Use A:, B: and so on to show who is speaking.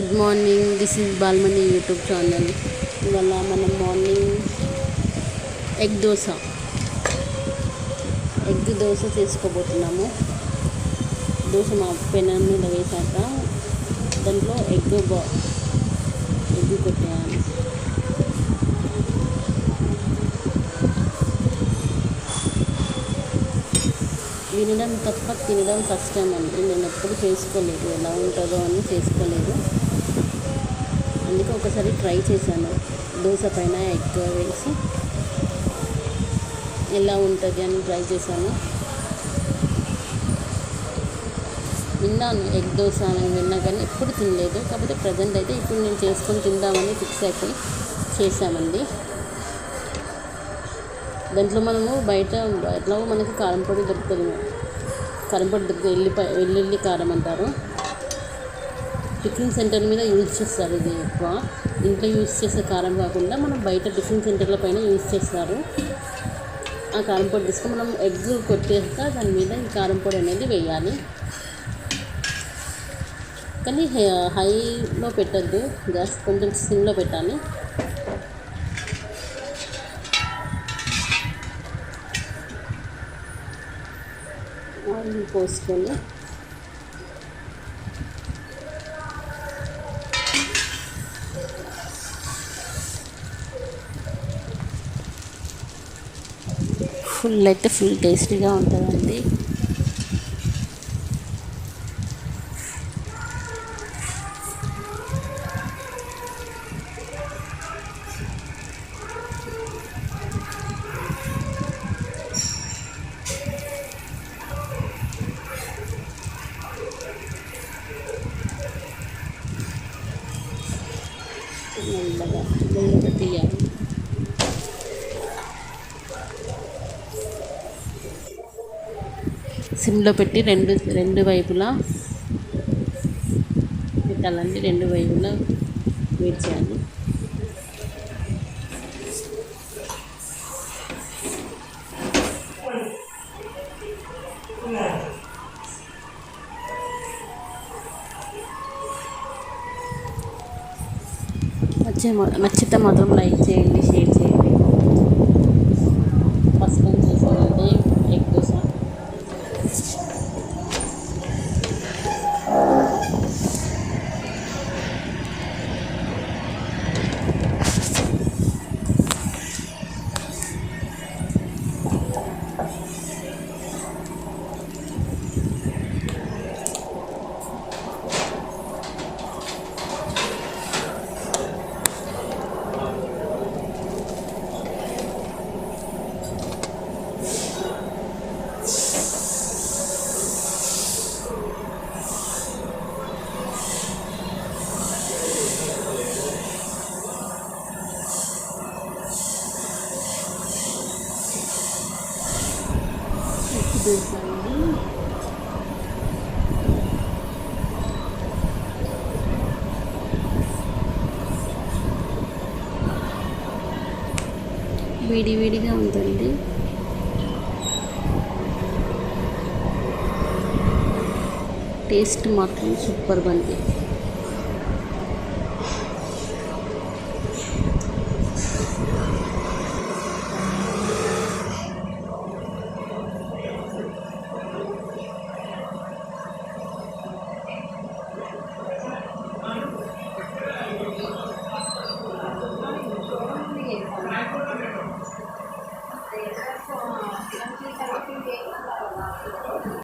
A: Good morning. This is Balmani YouTube channel. ఇవాళ మనం morning egg dosa చేసుకోబోతున్నాము. దోశ మా పెనం మీద వేసాక దాంట్లో ఎగ్ కొట్టేయాలి. వినడం తప్ప తినడం కష్టం అండి. నేను ఎప్పుడు చేసుకోలేదు, ఎలా ఉంటుందో అని చేసుకోలేదు. అందుకే ఒకసారి ట్రై చేశాను. దోశ పైన ఎగ్ వేసి ఎలా ఉంటుంది అని ట్రై చేశాను. విన్నాను ఎగ్ దోశ అని విన్నా, కానీ ఎప్పుడు తినలేదు. కాకపోతే ప్రజెంట్ అయితే ఇప్పుడు నేను చేసుకొని తిందామని ఫిక్స్ అయిపోయి చేసామండి. దాంట్లో మనము బయట ఎట్లా మనకి కారం పొడి దొరుకుతుంది. వెల్లుల్లి కారం అంటారు. టిఫిన్ సెంటర్ మీద యూజ్ చేస్తారు. ఇది ఎక్కువ ఇంట్లో యూజ్ చేసే కారం కాకుండా మనం బయట టిఫిన్ సెంటర్ల పైన యూజ్ చేస్తారు. ఆ కారం పొడి తీసుకొని మనం ఎగ్ కొట్టేక దాని మీద ఈ కారం పొడి అనేది వేయాలి. కానీ హైలో పెట్టద్దు, గ్యాస్ కొంచెం సిమ్లో పెట్టాలి. ఆయిల్ పోసుకొని ఫుల్ అయితే ఫుల్ టేస్టీగా ఉంటుందండి. మెల్లగా తీయాలి. సిమ్లో పెట్టి రెండు వైపులా పెట్టాలండి. రెండు వైపులా వేడి చేయాలి. నచ్చితే మాత్రం లైక్ చేయండి, షేర్ చేయండి. ఫస్ట్ టైం చేసానంటే ఎగ్ దోశ. వేడిగా ఉందండి. టేస్ట్ మాత్రం సూపర్ ఉంది.